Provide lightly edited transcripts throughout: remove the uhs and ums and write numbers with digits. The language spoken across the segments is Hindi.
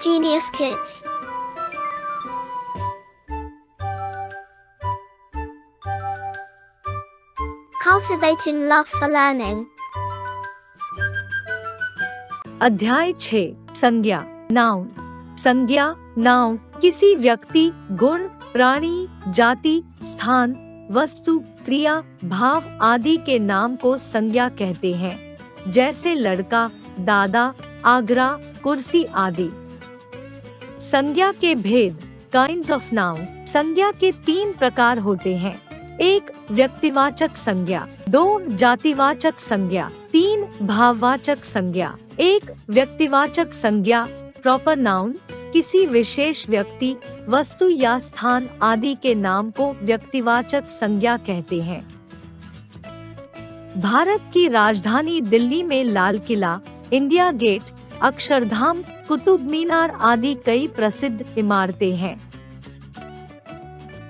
Genius Kids. Cultivating love for learning. अध्याय 6 संज्ञा नाउन। संज्ञा नाउन किसी व्यक्ति, गुण, प्राणी, जाति, स्थान, वस्तु, क्रिया, भाव आदि के नाम को संज्ञा कहते हैं, जैसे लड़का, दादा, आगरा, कुर्सी आदि। संज्ञा के भेद काइंड्स ऑफ नाउन। संज्ञा के 3 प्रकार होते हैं। 1 व्यक्तिवाचक संज्ञा, 2 जातिवाचक संज्ञा, 3 भाववाचक संज्ञा। 1 व्यक्तिवाचक संज्ञा प्रॉपर नाउन किसी विशेष व्यक्ति, वस्तु या स्थान आदि के नाम को व्यक्तिवाचक संज्ञा कहते हैं। भारत की राजधानी दिल्ली में लाल किला, इंडिया गेट, अक्षरधाम, कुतुब मीनार आदि कई प्रसिद्ध इमारतें हैं।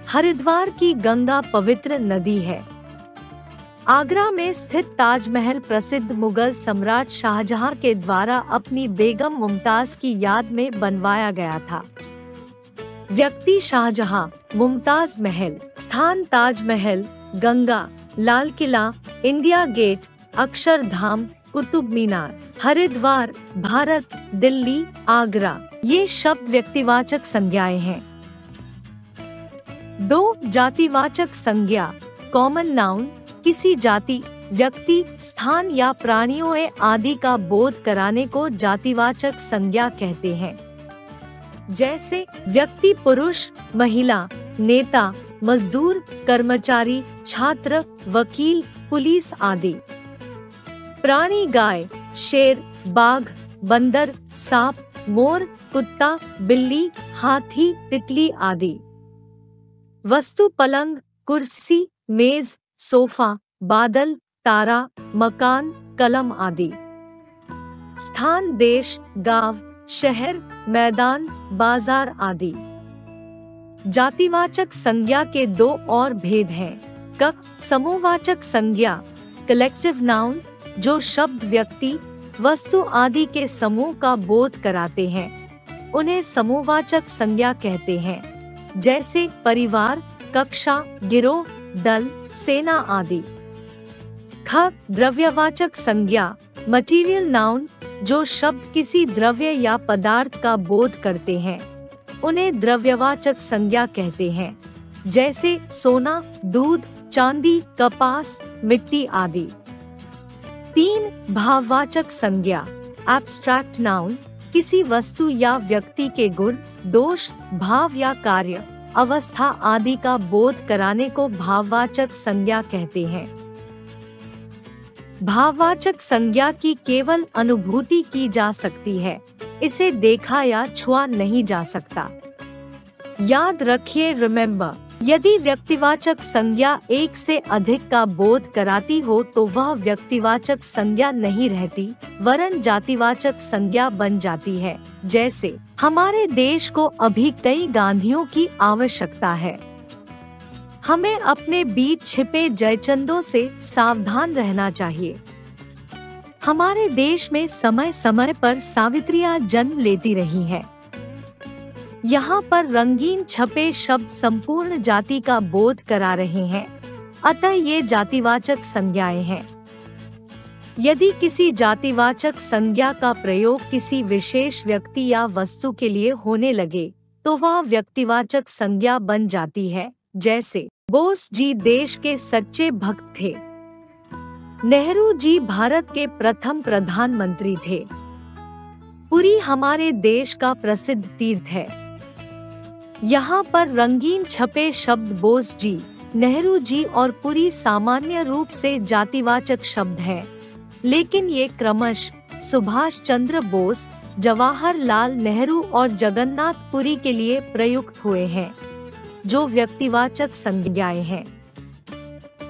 हरिद्वार की गंगा पवित्र नदी है। आगरा में स्थित ताजमहल प्रसिद्ध मुगल सम्राट शाहजहां के द्वारा अपनी बेगम मुमताज की याद में बनवाया गया था। व्यक्ति शाहजहां, मुमताज महल, स्थान ताजमहल, गंगा, लाल किला, इंडिया गेट, अक्षरधाम, कुतुब मीनार, हरिद्वार, भारत, दिल्ली, आगरा, ये शब्द व्यक्तिवाचक संज्ञाएं हैं। 2 जातिवाचक संज्ञा कॉमन नाउन किसी जाति, व्यक्ति, स्थान या प्राणियों आदि का बोध कराने को जातिवाचक संज्ञा कहते हैं, जैसे व्यक्ति पुरुष, महिला, नेता, मजदूर, कर्मचारी, छात्र, वकील, पुलिस आदि। प्राणी गाय, शेर, बाघ, बंदर, सांप, मोर, कुत्ता, बिल्ली, हाथी, तितली आदि। वस्तु पलंग, कुर्सी, मेज, सोफा, बादल, तारा, मकान, कलम आदि। स्थान देश, गांव, शहर, मैदान, बाजार आदि। जातिवाचक संज्ञा के 2 और भेद हैं। क समूहवाचक संज्ञा कलेक्टिव नाउन जो शब्द, व्यक्ति, वस्तु आदि के समूह का बोध कराते हैं, उन्हें समूहवाचक संज्ञा कहते हैं, जैसे परिवार, कक्षा, गिरोह, दल, सेना आदि। ख द्रव्यवाचक संज्ञा मटीरियल नाउन जो शब्द किसी द्रव्य या पदार्थ का बोध करते हैं, उन्हें द्रव्यवाचक संज्ञा कहते हैं, जैसे सोना, दूध, चांदी, कपास, मिट्टी आदि। 3 भाववाचक संज्ञा एब्स्ट्रैक्ट नाउन किसी वस्तु या व्यक्ति के गुण, दोष, भाव या कार्य, अवस्था आदि का बोध कराने को भाववाचक संज्ञा कहते हैं। भाववाचक संज्ञा की केवल अनुभूति की जा सकती है, इसे देखा या छुआ नहीं जा सकता। याद रखिए, रिमेम्बर, यदि व्यक्तिवाचक संज्ञा 1 से अधिक का बोध कराती हो तो वह व्यक्तिवाचक संज्ञा नहीं रहती, वरन जातिवाचक संज्ञा बन जाती है। जैसे हमारे देश को अभी कई गांधियों की आवश्यकता है। हमें अपने बीच छिपे जयचंदों से सावधान रहना चाहिए। हमारे देश में समय समय पर सावित्रियां जन्म लेती रही हैं। यहाँ पर रंगीन छपे शब्द संपूर्ण जाति का बोध करा रहे हैं, अतः ये जातिवाचक संज्ञाएं हैं। यदि किसी जातिवाचक संज्ञा का प्रयोग किसी विशेष व्यक्ति या वस्तु के लिए होने लगे तो वह व्यक्तिवाचक संज्ञा बन जाती है, जैसे बोस जी देश के सच्चे भक्त थे। नेहरू जी भारत के प्रथम प्रधानमंत्री थे। पुरी हमारे देश का प्रसिद्ध तीर्थ है। यहाँ पर रंगीन छपे शब्द बोस जी, नेहरू जी और पुरी सामान्य रूप से जातिवाचक शब्द हैं, लेकिन ये क्रमशः सुभाष चंद्र बोस, जवाहरलाल नेहरू और जगन्नाथ पुरी के लिए प्रयुक्त हुए हैं, जो व्यक्तिवाचक संज्ञाएं हैं।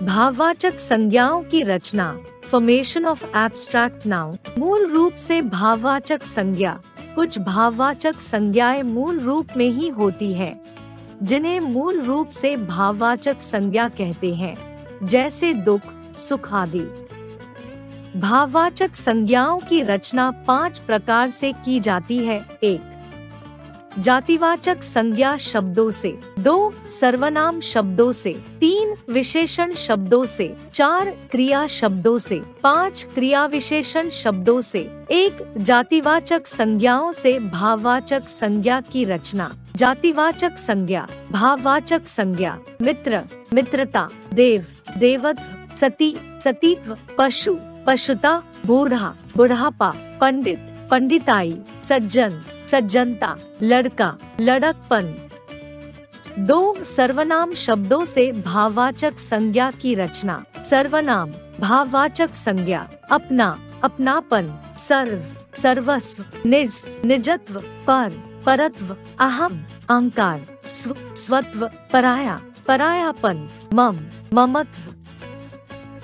भाववाचक संज्ञाओं की रचना फॉर्मेशन ऑफ एब्स्ट्रैक्ट नाउन। मूल रूप से भाववाचक संज्ञा कुछ भाववाचक संज्ञाएं मूल रूप में ही होती हैं, जिन्हें मूल रूप से भाववाचक संज्ञा कहते हैं, जैसे दुख, सुख आदि। भाववाचक संज्ञाओं की रचना 5 प्रकार से की जाती है। 1 जातिवाचक संज्ञा शब्दों से, 2 सर्वनाम शब्दों से, 3 विशेषण शब्दों से, 4 क्रिया शब्दों से, 5 क्रिया विशेषण शब्दों से, 1 जातिवाचक संज्ञाओं से भाववाचक संज्ञा की रचना। जातिवाचक संज्ञा, भाववाचक संज्ञा, मित्र, मित्रता, देव, देवत्व, सती, सतीत्व, पशु, पशुता, बूढ़ा, बुढ़ापा, पंडित, पंडिताई, सज्जन, सज्जनता, लड़का, लड़कपन। 2 सर्वनाम शब्दों से भाववाचक संज्ञा की रचना। सर्वनाम, भाववाचक संज्ञा, अपना, अपनापन, सर्व, सर्वस्व, निज, निजत्व, पर, परत्व, अहम, अहंकार, स्व, स्वत्व, पराया, परायापन, मम, ममत्व।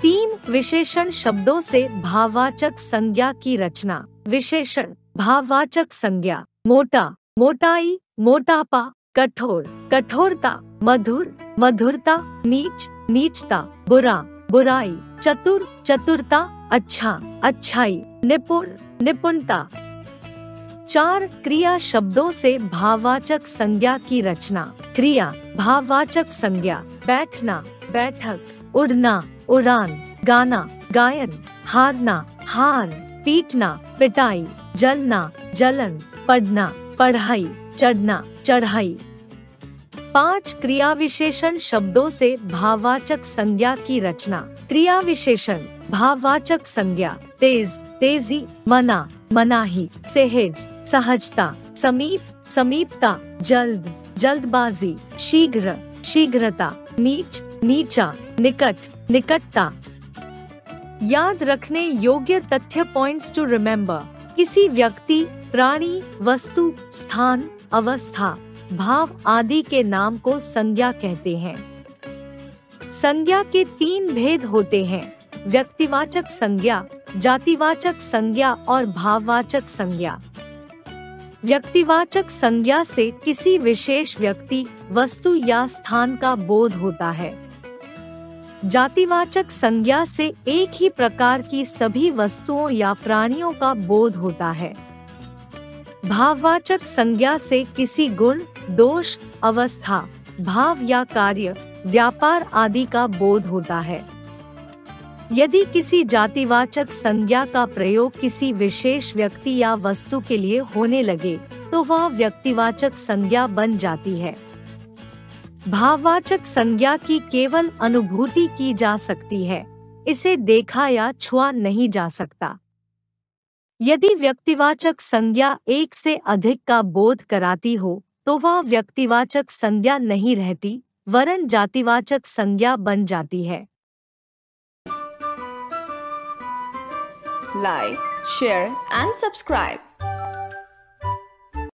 3 विशेषण शब्दों से भाववाचक संज्ञा की रचना। विशेषण, भाववाचक संज्ञा, मोटा, मोटाई, मोटापा, कठोर, कठोरता, मधुर, मधुरता, नीच, नीचता, बुरा, बुराई, चतुर, चतुरता, अच्छा, अच्छाई, निपुण, निपुणता। 4 क्रिया शब्दों से भाववाचक संज्ञा की रचना। क्रिया, भाववाचक संज्ञा, बैठना, बैठक, उड़ना, उड़ान, गाना, गायन, हारना, हार, पीटना, पिटाई, जलना, जलन, पढ़ना, पढ़ाई, चढ़ना, चढ़ाई। 5 क्रिया विशेषण शब्दों से भाववाचक संज्ञा की रचना। क्रिया विशेषण, भाववाचक संज्ञा, तेज, तेजी, मना, मनाही, सहज, सहजता, समीप, समीपता, जल्द, जल्दबाजी, शीघ्र, शीघ्रता, नीच, नीचा, निकट, निकटता। याद रखने योग्य तथ्य पॉइंट्स टू रिमेम्बर। किसी व्यक्ति, प्राणी, वस्तु, स्थान, अवस्था, भाव आदि के नाम को संज्ञा कहते हैं। संज्ञा के 3 भेद होते हैं: व्यक्तिवाचक संज्ञा, जातिवाचक संज्ञा और भाववाचक संज्ञा। व्यक्तिवाचक संज्ञा से किसी विशेष व्यक्ति, वस्तु या स्थान का बोध होता है। जातिवाचक संज्ञा से एक ही प्रकार की सभी वस्तुओं या प्राणियों का बोध होता है। भाववाचक संज्ञा से किसी गुण, दोष, अवस्था, भाव या कार्य, व्यापार आदि का बोध होता है। यदि किसी जातिवाचक संज्ञा का प्रयोग किसी विशेष व्यक्ति या वस्तु के लिए होने लगे तो वह व्यक्तिवाचक संज्ञा बन जाती है। भाववाचक संज्ञा की केवल अनुभूति की जा सकती है, इसे देखा या छुआ नहीं जा सकता। यदि व्यक्तिवाचक संज्ञा एक से अधिक का बोध कराती हो तो वह व्यक्तिवाचक संज्ञा नहीं रहती, वरन जातिवाचक संज्ञा बन जाती है। Like, share and subscribe.